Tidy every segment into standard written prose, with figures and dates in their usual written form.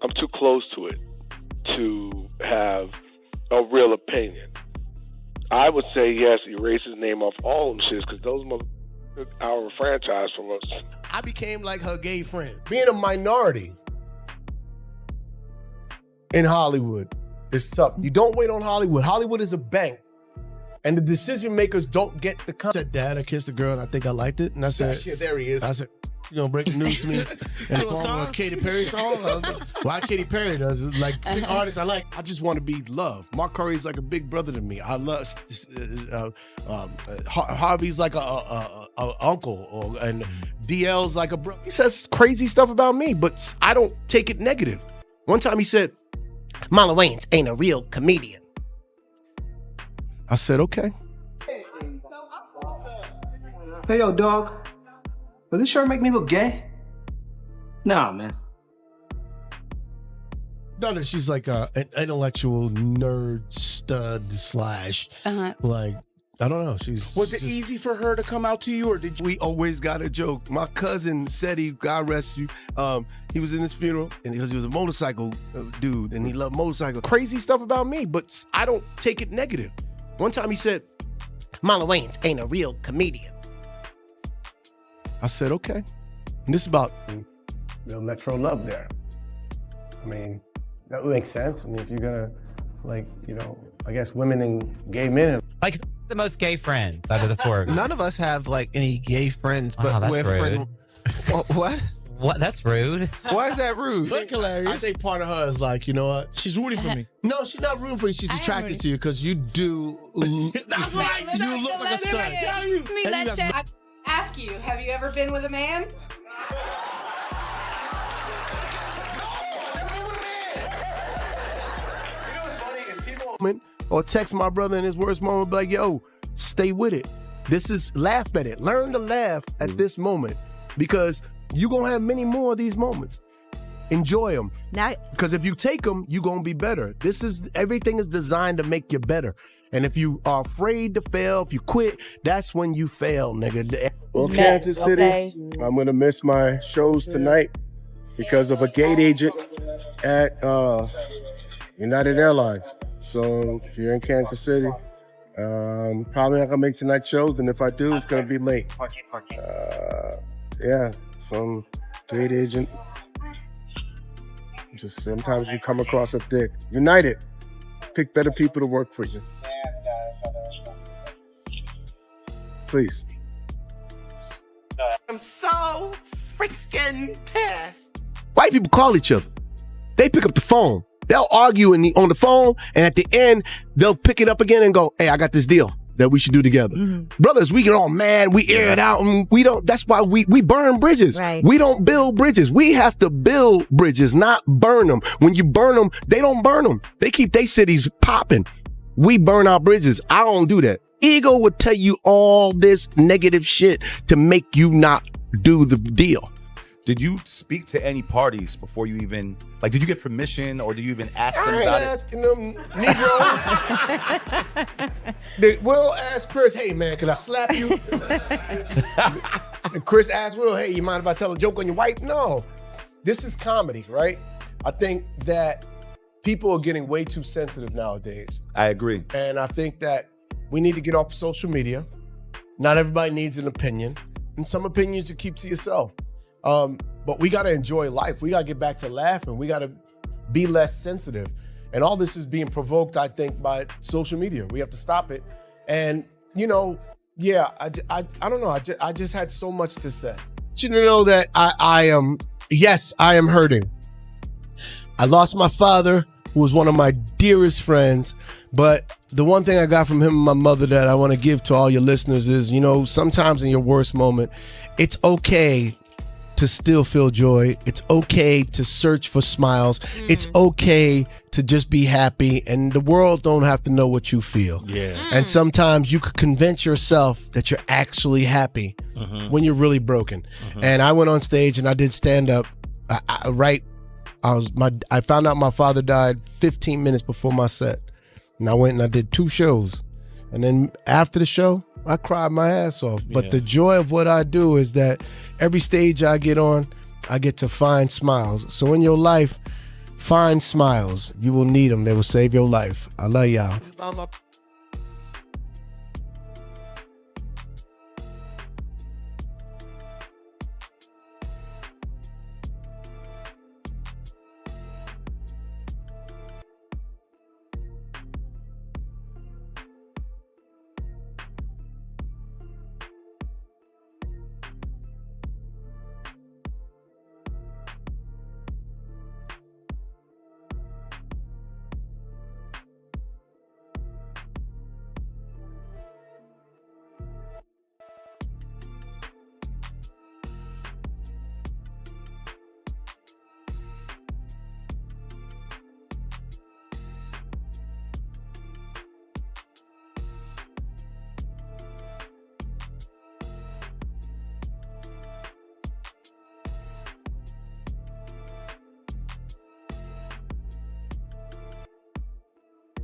I'm too close to it to have a real opinion. I would say yes, erase his name off all them shits because those motherfuckers our franchise from us. I became like her gay friend. Being a minority in Hollywood is tough. You don't wait on Hollywood. Hollywood is a bank. And the decision makers don't get the content. I said, Dad, I kissed a girl and I think I liked it. And I said, shit, there he is. I said, you gonna break the news to me? And the form of a Katy Perry song? Why Katy Perry does it? Like big artists I like. I just want to be loved. Mark Curry's like a big brother to me. I love Harvey's like a uncle, and DL's like a brother. He says crazy stuff about me, but I don't take it negative. One time he said, Marlon Wayans ain't a real comedian. I said, okay. Hey, yo, dog. Does this shirt make me look gay? Nah, man. No, she's like an intellectual nerd stud slash, like, I don't know. Was it easy for her to come out to you, or did you? We always got a joke. My cousin said God rest you. He was in his funeral, and because he was a motorcycle dude, and he loved motorcycles. Crazy stuff about me, but I don't take it negative. One time he said, Marlon Wayans ain't a real comedian. I said, okay. And this is about Metro love there. I mean, that would make sense. I mean, if you're gonna, like, you know, I guess women and gay men have. Like, the most gay friends out of the four of you. None of us have, like, any gay friends, but that's we're rude. What? What? That's rude. Why is that rude? That's hilarious. I think part of her is like, you know what? She's rooting for me. No, she's not rooting for you. She's attracted to you because you do. That's right. You look like a stud. I ask you, have you ever been with a man? Or text my brother in his worst moment, be like, yo, stay with it. This is, laugh at it. Learn to laugh at this moment because you're going to have many more of these moments. Enjoy them. Because if you take them, you're going to be better. Everything is designed to make you better. And if you are afraid to fail, if you quit, that's when you fail, nigga. Well, Kansas City, I'm going to miss my shows tonight because of a gate agent at United Airlines. So if you're in Kansas City, probably not gonna make tonight's shows, and if I do, it's gonna be late. Yeah, some gate agent. Just sometimes you come across a dick. United, pick better people to work for you. Please. I'm so freaking pissed. White people call each other. They pick up the phone. They'll argue on the phone, and at the end, they'll pick it up again and go, hey, I got this deal that we should do together. Brothers, we get all mad, we air it out, and we don't, that's why we burn bridges. Right. We don't build bridges. We have to build bridges, not burn them. When you burn them, they don't burn them. They keep their cities popping. We burn our bridges. I don't do that. Ego would tell you all this negative shit to make you not do the deal. Did you speak to any parties before you even, like, did you get permission or did you even ask them about it? I ain't asking them Negroes. Will asked Chris, hey man, can I slap you? And Chris asked Will, hey, you mind if I tell a joke on your wife? No, this is comedy, right? I think that people are getting way too sensitive nowadays. I agree. And I think that we need to get off social media. Not everybody needs an opinion. And some opinions you keep to yourself. But we gotta enjoy life. We gotta get back to laughing. We gotta be less sensitive. And all this is being provoked, I think, by social media. We have to stop it. And, you know, yeah, I don't know. I just had so much to say. You know that I am hurting. I lost my father, who was one of my dearest friends. But the one thing I got from him and my mother that I want to give to all your listeners is, you know, sometimes in your worst moment, it's okay to still feel joy. It's okay to search for smiles. It's okay to just be happy, and the world don't have to know what you feel. And sometimes you could convince yourself that you're actually happy when you're really broken. And I went on stage and I did stand up. I found out my father died 15 minutes before my set, and I went and I did 2 shows, and then after the show, I cried my ass off. But the joy of what I do is that every stage I get on, I get to find smiles. So in your life, Find smiles. You will need them. They will save your life. I love y'all.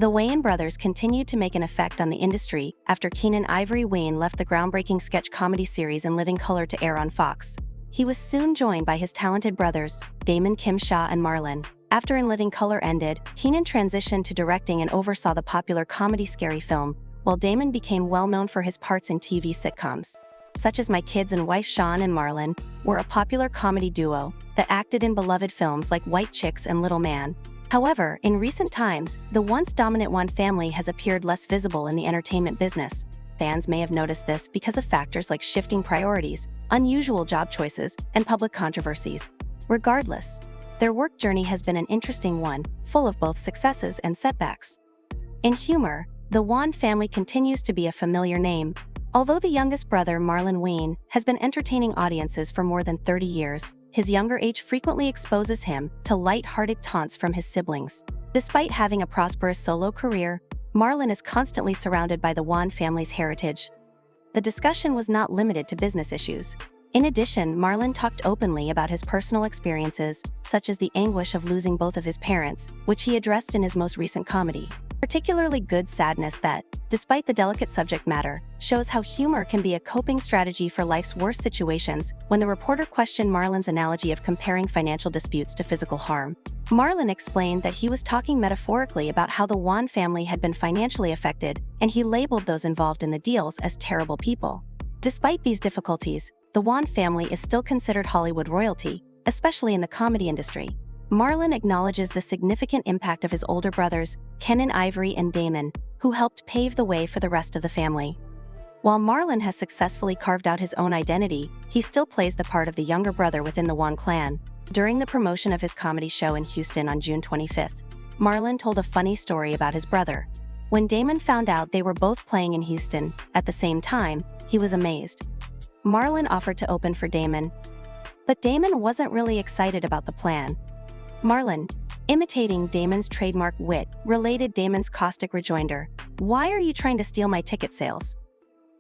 The Wayans brothers continued to make an effect on the industry after Keenen Ivory Wayans left the groundbreaking sketch comedy series In Living Color to air on Fox. He was soon joined by his talented brothers, Damon, Kim Shaw, and Marlon. After In Living Color ended, Keenen transitioned to directing and oversaw the popular comedy Scary Film, while Damon became well known for his parts in TV sitcoms, such as My Kids and Wife. Sean and Marlon were a popular comedy duo that acted in beloved films like White Chicks and Little Man. However, in recent times, the once dominant Wayans family has appeared less visible in the entertainment business. Fans may have noticed this because of factors like shifting priorities, unusual job choices, and public controversies. Regardless, their work journey has been an interesting one, full of both successes and setbacks. In humor, the Wayans family continues to be a familiar name. Although the youngest brother, Marlon Wayans, has been entertaining audiences for more than 30 years, his younger age frequently exposes him to light-hearted taunts from his siblings. Despite having a prosperous solo career, Marlon is constantly surrounded by the Wayans family's heritage. The discussion was not limited to business issues. In addition, Marlon talked openly about his personal experiences, such as the anguish of losing both of his parents, which he addressed in his most recent comedy. Particularly good sadness that, despite the delicate subject matter, shows how humor can be a coping strategy for life's worst situations. When the reporter questioned Marlon's analogy of comparing financial disputes to physical harm, Marlon explained that he was talking metaphorically about how the Wayans family had been financially affected, and he labeled those involved in the deals as terrible people. Despite these difficulties, the Wayans family is still considered Hollywood royalty, especially in the comedy industry. Marlon acknowledges the significant impact of his older brothers, Keenen Ivory and Damon, who helped pave the way for the rest of the family. While Marlon has successfully carved out his own identity, he still plays the part of the younger brother within the Wayans clan. During the promotion of his comedy show in Houston on June 25th, Marlon told a funny story about his brother. When Damon found out they were both playing in Houston at the same time, he was amazed. Marlon offered to open for Damon, but Damon wasn't really excited about the plan. Marlon, imitating Damon's trademark wit, related Damon's caustic rejoinder, "Why are you trying to steal my ticket sales?"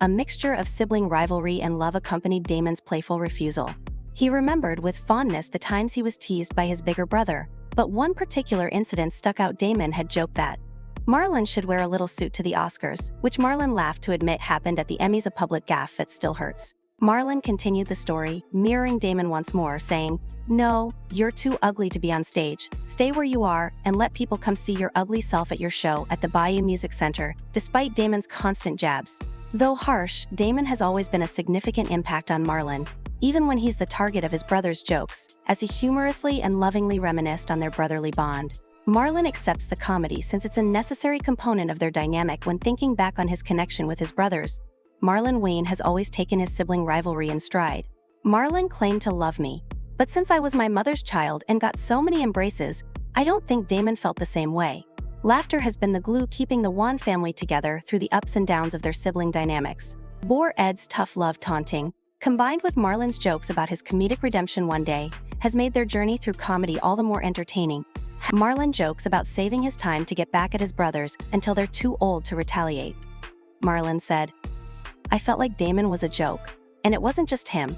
A mixture of sibling rivalry and love accompanied Damon's playful refusal. He remembered with fondness the times he was teased by his bigger brother, but one particular incident stuck out. Damon had joked that Marlon should wear a little suit to the Oscars, which Marlon laughed to admit happened at the Emmys, a public gaffe that still hurts. Marlon continued the story, mirroring Damon once more, saying, "No, you're too ugly to be on stage. Stay where you are and let people come see your ugly self at your show at the Bayou Music Center." Despite Damon's constant jabs, though harsh, Damon has always been a significant impact on Marlon, even when he's the target of his brother's jokes, as he humorously and lovingly reminisced on their brotherly bond. Marlon accepts the comedy since it's a necessary component of their dynamic. When thinking back on his connection with his brothers, Marlon Wayans has always taken his sibling rivalry in stride. "Marlon claimed to love me, but since I was my mother's child and got so many embraces, I don't think Damon felt the same way." Laughter has been the glue keeping the Wayans family together through the ups and downs of their sibling dynamics. Bore Ed's tough love taunting, combined with Marlon's jokes about his comedic redemption one day, has made their journey through comedy all the more entertaining. Marlon jokes about saving his time to get back at his brothers until they're too old to retaliate. Marlon said, "I felt like Damon was a joke, and it wasn't just him."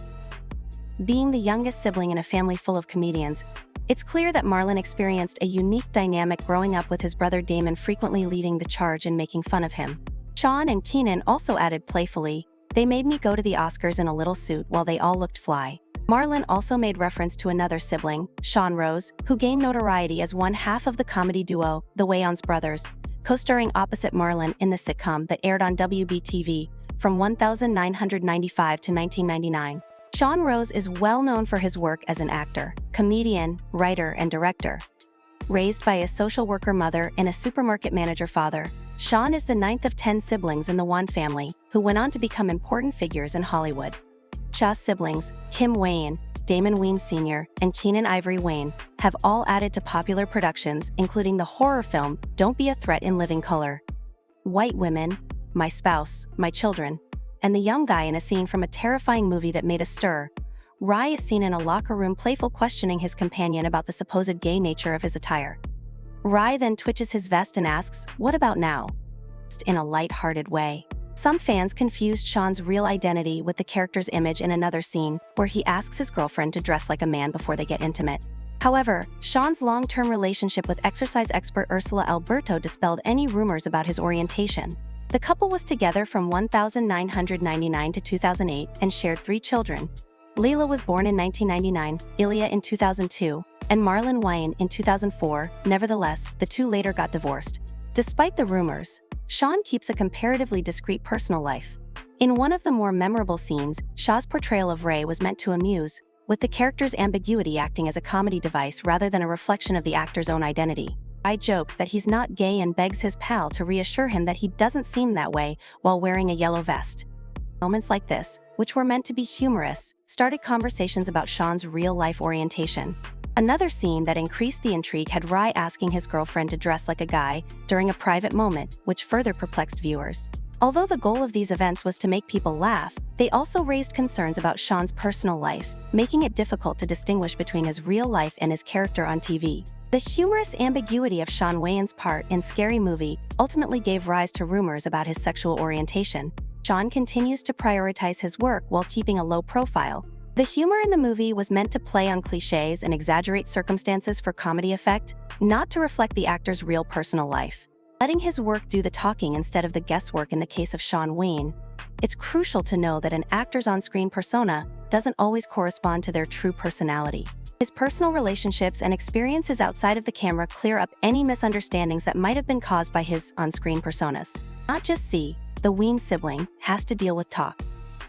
Being the youngest sibling in a family full of comedians, it's clear that Marlon experienced a unique dynamic growing up, with his brother Damon frequently leading the charge and making fun of him. Sean and Keenen also added playfully, "They made me go to the Oscars in a little suit while they all looked fly." Marlon also made reference to another sibling, Sean Rose, who gained notoriety as one half of the comedy duo, the Wayans brothers, co-starring opposite Marlon in the sitcom that aired on WBTV from 1995 to 1999. Sean Rose is well known for his work as an actor, comedian, writer, and director. Raised by a social worker mother and a supermarket manager father, Sean is the ninth of 10 siblings in the Wan family, who went on to become important figures in Hollywood. Shaw's siblings, Kim Wayans, Damon Wayans Sr., and Keenen Ivory Wayans, have all added to popular productions, including the horror film Don't Be a Threat in Living Color, White Women, My Spouse, My Children, and the young guy in a scene from a terrifying movie that made a stir. Rye is seen in a locker room playful questioning his companion about the supposed gay nature of his attire. Rye then twitches his vest and asks, "What about now?" in a light-hearted way. Some fans confused Sean's real identity with the character's image in another scene, where he asks his girlfriend to dress like a man before they get intimate. However, Sean's long-term relationship with exercise expert Ursula Alberto dispelled any rumors about his orientation. The couple was together from 1999 to 2008 and shared 3 children. Layla was born in 1999, Ilya in 2002, and Marlon Wayans in 2004. Nevertheless, the two later got divorced. Despite the rumors, Sean keeps a comparatively discreet personal life. In one of the more memorable scenes, Shaw's portrayal of Ray was meant to amuse, with the character's ambiguity acting as a comedy device rather than a reflection of the actor's own identity. Ray jokes that he's not gay and begs his pal to reassure him that he doesn't seem that way while wearing a yellow vest. Moments like this, which were meant to be humorous, started conversations about Sean's real-life orientation. Another scene that increased the intrigue had Rye asking his girlfriend to dress like a guy during a private moment, which further perplexed viewers. Although the goal of these events was to make people laugh, they also raised concerns about Sean's personal life, making it difficult to distinguish between his real life and his character on TV. The humorous ambiguity of Sean Wayans' part in Scary Movie ultimately gave rise to rumors about his sexual orientation. Sean continues to prioritize his work while keeping a low profile. The humor in the movie was meant to play on cliches and exaggerate circumstances for comedy effect, not to reflect the actor's real personal life. Letting his work do the talking instead of the guesswork in the case of Sean Wayans, it's crucial to know that an actor's on-screen persona doesn't always correspond to their true personality. His personal relationships and experiences outside of the camera clear up any misunderstandings that might have been caused by his on-screen personas. Not just C, the Wayans sibling, has to deal with talk.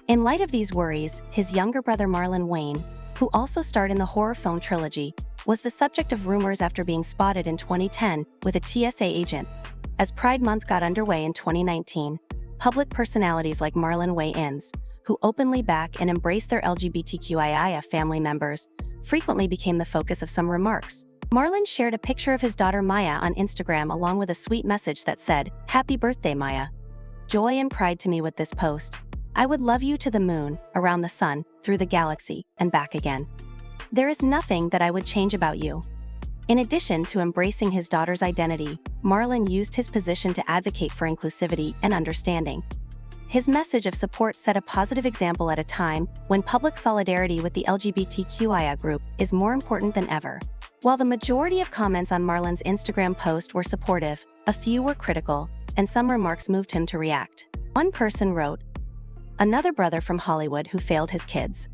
In light of these worries, his younger brother Marlon Wayans, who also starred in the horror film trilogy, was the subject of rumors after being spotted in 2010 with a TSA agent. As Pride Month got underway in 2019, public personalities like Marlon Wayans, who openly back and embrace their LGBTQIA family members, frequently became the focus of some remarks. Marlon shared a picture of his daughter Maya on Instagram along with a sweet message that said, "Happy birthday, Maya. Joy and pride to me with this post. I would love you to the moon, around the sun, through the galaxy, and back again. There is nothing that I would change about you." In addition to embracing his daughter's identity, Marlon used his position to advocate for inclusivity and understanding. His message of support set a positive example at a time when public solidarity with the LGBTQIA group is more important than ever. While the majority of comments on Marlon's Instagram post were supportive, a few were critical, and some remarks moved him to react. One person wrote, "Another brother from Hollywood who failed his kids."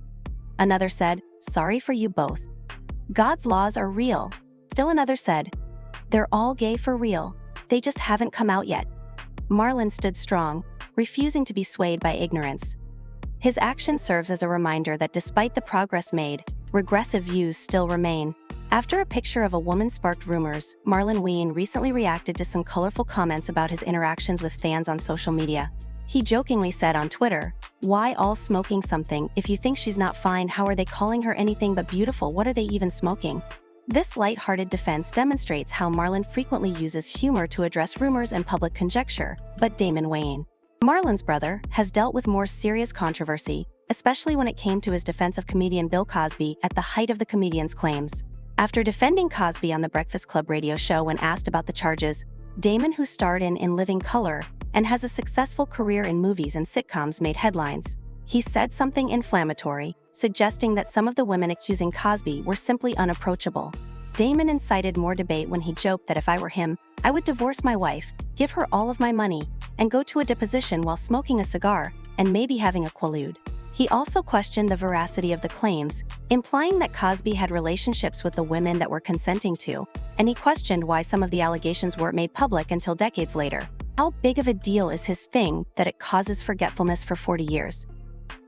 Another said, "Sorry for you both. God's laws are real." Still another said, "They're all gay for real. They just haven't come out yet." Marlon stood strong, refusing to be swayed by ignorance. His action serves as a reminder that despite the progress made, regressive views still remain. After a picture of a woman sparked rumors, Marlon Wayans recently reacted to some colorful comments about his interactions with fans on social media. He jokingly said on Twitter, "Why all smoking something? If you think she's not fine, how are they calling her anything but beautiful? What are they even smoking?" This light-hearted defense demonstrates how Marlon frequently uses humor to address rumors and public conjecture, but Damon Wayans, Marlon's brother, has dealt with more serious controversy, especially when it came to his defense of comedian Bill Cosby at the height of the comedian's claims. After defending Cosby on the Breakfast Club radio show when asked about the charges, Damon, who starred in Living Color and has a successful career in movies and sitcoms, made headlines. He said something inflammatory, suggesting that some of the women accusing Cosby were simply unapproachable. Damon incited more debate when he joked that if I were him, I would divorce my wife, give her all of my money, and go to a deposition while smoking a cigar, and maybe having a quaalude. He also questioned the veracity of the claims, implying that Cosby had relationships with the women that were consenting to, and he questioned why some of the allegations weren't made public until decades later. How big of a deal is his thing that it causes forgetfulness for 40 years?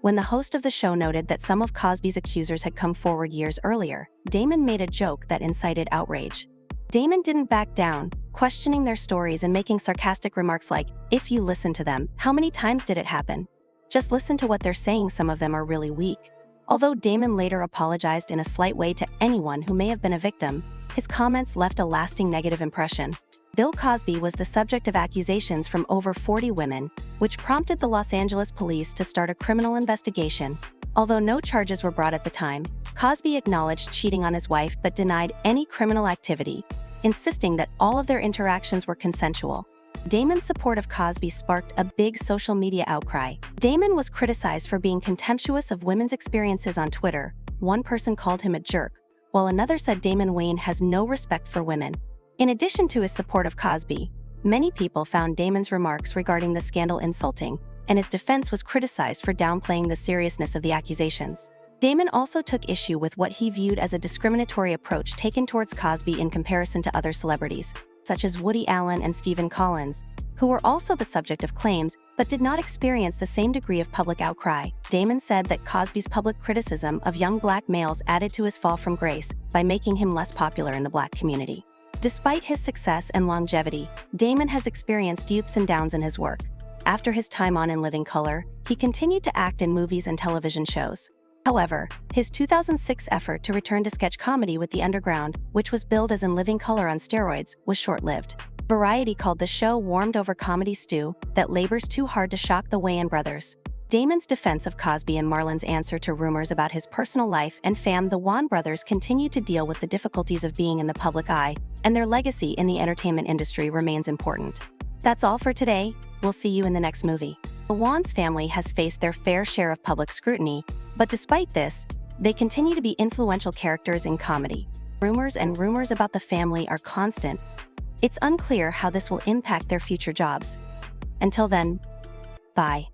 When the host of the show noted that some of Cosby's accusers had come forward years earlier, Damon made a joke that incited outrage. Damon didn't back down, questioning their stories and making sarcastic remarks like, "If you listen to them, how many times did it happen? Just listen to what they're saying, some of them are really weak." Although Damon later apologized in a slight way to anyone who may have been a victim, his comments left a lasting negative impression. Bill Cosby was the subject of accusations from over 40 women, which prompted the Los Angeles police to start a criminal investigation. Although no charges were brought at the time, Cosby acknowledged cheating on his wife but denied any criminal activity, insisting that all of their interactions were consensual. Damon's support of Cosby sparked a big social media outcry. Damon was criticized for being contemptuous of women's experiences on Twitter. One person called him a jerk, while another said Damon Wayans has no respect for women. In addition to his support of Cosby, many people found Damon's remarks regarding the scandal insulting, and his defense was criticized for downplaying the seriousness of the accusations. Damon also took issue with what he viewed as a discriminatory approach taken towards Cosby in comparison to other celebrities, such as Woody Allen and Stephen Collins, who were also the subject of claims but did not experience the same degree of public outcry. Damon said that Cosby's public criticism of young black males added to his fall from grace by making him less popular in the black community. Despite his success and longevity, Damon has experienced ups and downs in his work. After his time on In Living Color, he continued to act in movies and television shows. However, his 2006 effort to return to sketch comedy with The Underground, which was billed as In Living Color on steroids, was short-lived. Variety called the show warmed over comedy stew that labors too hard to shock the Wayans brothers. Damon's defense of Cosby and Marlon's answer to rumors about his personal life and fame. The Wayans brothers continue to deal with the difficulties of being in the public eye, and their legacy in the entertainment industry remains important. That's all for today. We'll see you in the next movie. The Wayans family has faced their fair share of public scrutiny, but despite this, they continue to be influential characters in comedy. Rumors about the family are constant. It's unclear how this will impact their future jobs. Until then, bye.